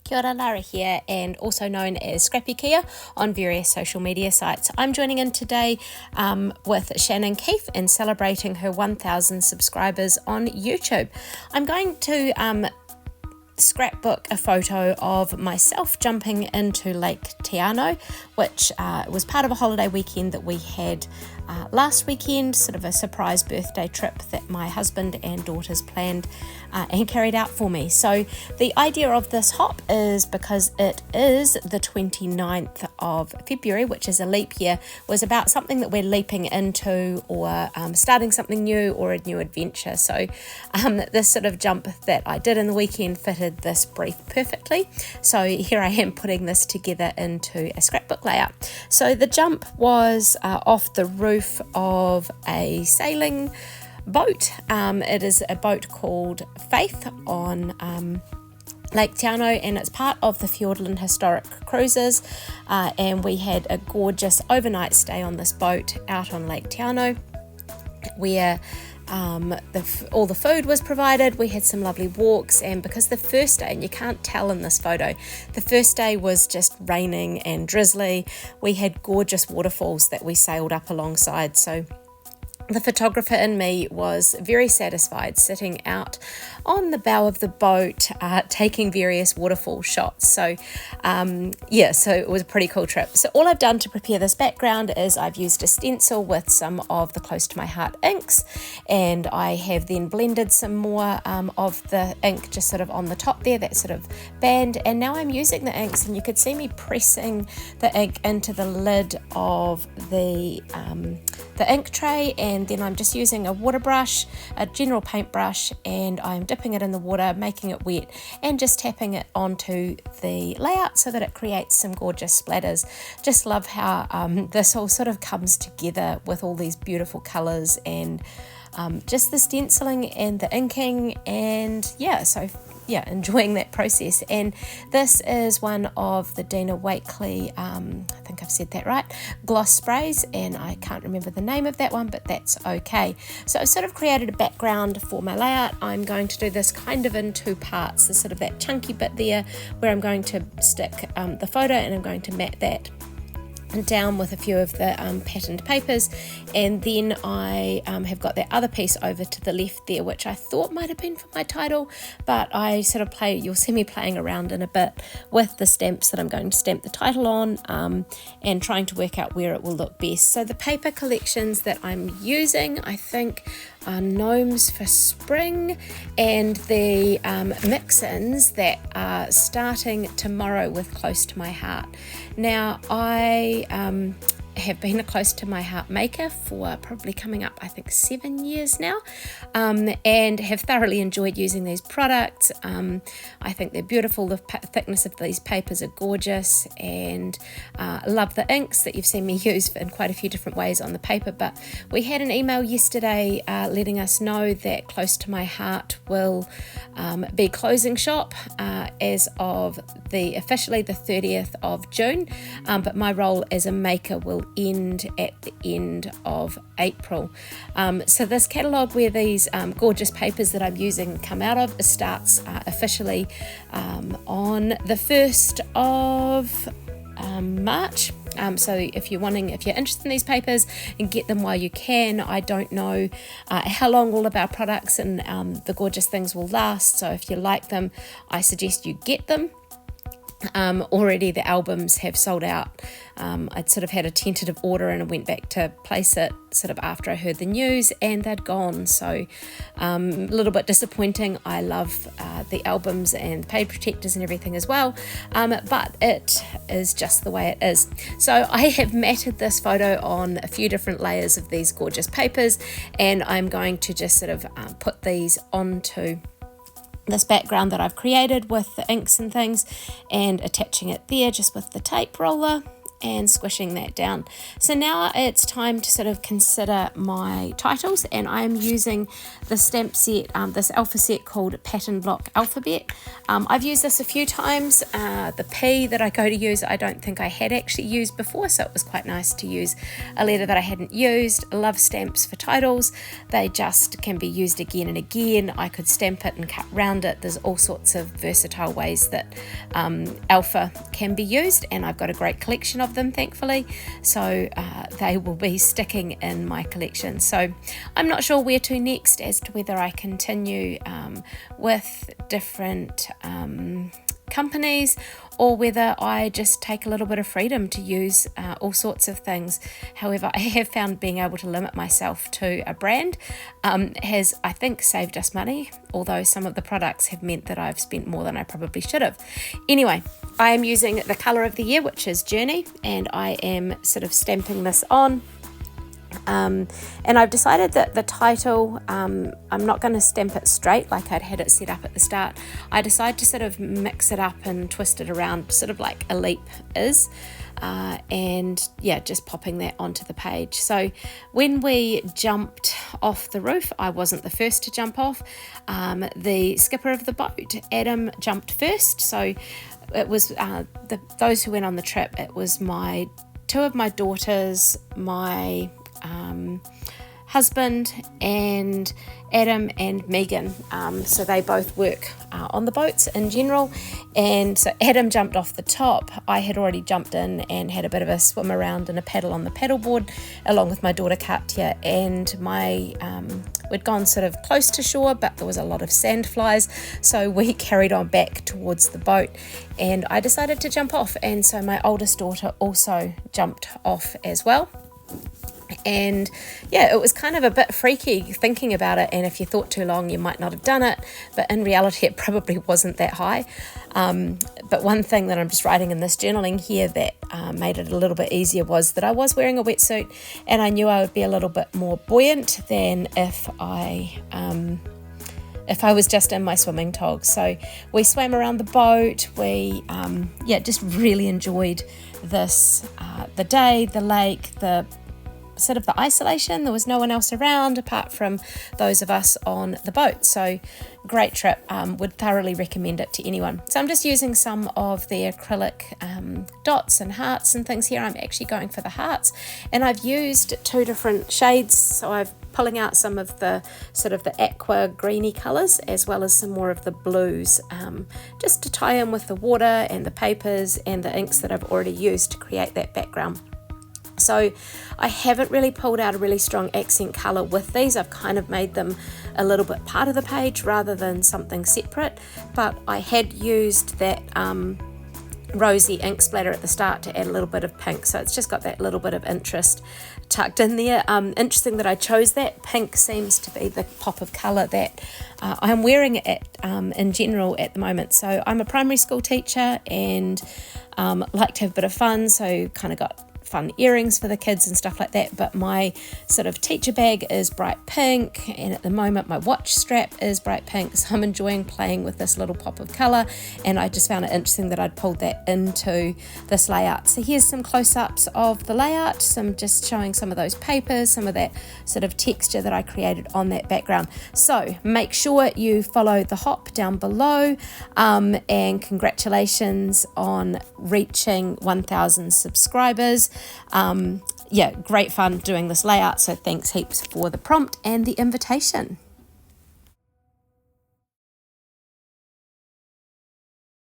Kia ora, Lara here, and also known as Scrappykea on various social media sites. I'm joining in today with Shannon and celebrating her 1,000 subscribers on YouTube. I'm going to scrapbook a photo of myself jumping into Lake Teano, which was part of a holiday weekend that we had last weekend, sort of a surprise birthday trip that my husband and daughters planned and carried out for me. So the idea of this hop is because it is the 29th of February, which is a leap year, was about something that we're leaping into or starting something new or a new adventure. So this sort of jump that I did in the weekend fitted this brief perfectly. So here I am putting this together into a scrapbook layout. So the jump was off the roof of a sailing boat. It is a boat called Faith on Lake Teano, and it's part of the Fiordland Historic Cruises, and we had a gorgeous overnight stay on this boat out on Lake Teano where all the food was provided. We had some lovely walks, and because the first day, and you can't tell in this photo, the first day was just raining and drizzly, we had gorgeous waterfalls that we sailed up alongside. So the photographer in me was very satisfied sitting out on the bow of the boat taking various waterfall shots. So so it was a pretty cool trip. So all I've done to prepare this background is I've used a stencil with some of the Close to My Heart inks, and I have then blended some more of the ink just sort of on the top there, that sort of band, and now I'm using the inks, and you could see me pressing the ink into the lid of the ink tray, and then I'm just using a water brush, a general paintbrush, and I'm dipping it in the water, making it wet, and just tapping it onto the layout so that it creates some gorgeous splatters. Just love how this all sort of comes together with all these beautiful colours and just the stenciling and the inking, and enjoying that process. And this is one of the Dina Wakely, I think I've said that right, gloss sprays, and I can't remember the name of that one, but that's okay. So I've sort of created a background for my layout. I'm going to do this kind of in two parts. There's sort of that chunky bit there where I'm going to stick the photo, and I'm going to mat that down with a few of the patterned papers, and then I have got that other piece over to the left there, which I thought might have been for my title, but I sort of you'll see me playing around in a bit with the stamps that I'm going to stamp the title on, and trying to work out where it will look best. So the paper collections that I'm using, I think, are Gnomes for Spring, and the mix-ins that are starting tomorrow with Close to My Heart. Now, I have been a Close to My Heart maker for probably coming up, I think, 7 years now, and have thoroughly enjoyed using these products. I think they're beautiful. The thickness of these papers are gorgeous, and love the inks that you've seen me use in quite a few different ways on the paper. But we had an email yesterday letting us know that Close to My Heart will be closing shop as of officially the 30th of June, but my role as a maker will end at the end of April. So this catalogue where these gorgeous papers that I'm using come out of starts officially on the 1st of March. So if you're interested in these papers, and get them while you can. I don't know how long all of our products and the gorgeous things will last, so if you like them, I suggest you get them. Already the albums have sold out. I'd sort of had a tentative order, and I went back to place it sort of after I heard the news, and they'd gone. So a little bit disappointing. I love the albums and page protectors and everything as well, but it is just the way it is. So I have matted this photo on a few different layers of these gorgeous papers, and I'm going to just sort of put these onto this background that I've created with the inks and things, and attaching it there just with the tape roller. and squishing that down. So now it's time to sort of consider my titles, and I'm using the stamp set, this alpha set called Pattern Block Alphabet. I've used this a few times. The P that I go to use I don't think I had actually used before, so it was quite nice to use a letter that I hadn't used. I love stamps for titles. They just can be used again and again. I could stamp it and cut round it. There's all sorts of versatile ways that alpha can be used, and I've got a great collection of them, thankfully, so they will be sticking in my collection. So I'm not sure where to next as to whether I continue with different companies or whether I just take a little bit of freedom to use all sorts of things. However, I have found being able to limit myself to a brand has, I think, saved us money, although some of the products have meant that I've spent more than I probably should have. Anyway, I am using the colour of the year, which is Journey, and I am sort of stamping this on. And I've decided that the title, I'm not going to stamp it straight like I'd had it set up at the start. I decided to sort of mix it up and twist it around, sort of like a leap is. And yeah, just popping that onto the page. So when we jumped off the roof, I wasn't the first to jump off. The skipper of the boat, Adam, jumped first. So it was those who went on the trip. It was two of my daughters, my husband, and Adam and Megan. So they both work on the boats in general, and so Adam jumped off the top. I had already jumped in and had a bit of a swim around and a paddle on the paddleboard along with my daughter Katya, and we'd gone sort of close to shore, but there was a lot of sand flies, so we carried on back towards the boat, and I decided to jump off, and so my oldest daughter also jumped off as well. And yeah, it was kind of a bit freaky thinking about it, and if you thought too long you might not have done it, but in reality it probably wasn't that high. But one thing that I'm just writing in this journaling here that made it a little bit easier was that I was wearing a wetsuit, and I knew I would be a little bit more buoyant than if I was just in my swimming togs. So we swam around the boat. We just really enjoyed this, the day, the lake, the sort of the isolation. There was no one else around apart from those of us on the boat. So great trip. Would thoroughly recommend it to anyone. So I'm just using some of the acrylic dots and hearts and things here. I'm actually going for the hearts, and I've used two different shades. So I'm pulling out some of the sort of the aqua greeny colours as well as some more of the blues, just to tie in with the water and the papers and the inks that I've already used to create that background. So I haven't really pulled out a really strong accent colour with these. I've kind of made them a little bit part of the page rather than something separate, but I had used that rosy ink splatter at the start to add a little bit of pink, so it's just got that little bit of interest tucked in there. Interesting that I chose that. Pink seems to be the pop of colour that I'm wearing it in general at the moment. So I'm a primary school teacher and like to have a bit of fun, so kind of got fun earrings for the kids and stuff like that, but my sort of teacher bag is bright pink, and at the moment my watch strap is bright pink, so I'm enjoying playing with this little pop of colour, and I just found it interesting that I'd pulled that into this layout. So here's some close-ups of the layout, some just showing some of those papers, some of that sort of texture that I created on that background. So make sure you follow the hop down below, and congratulations on reaching 1,000 subscribers. Great fun doing this layout, so thanks heaps for the prompt and the invitation.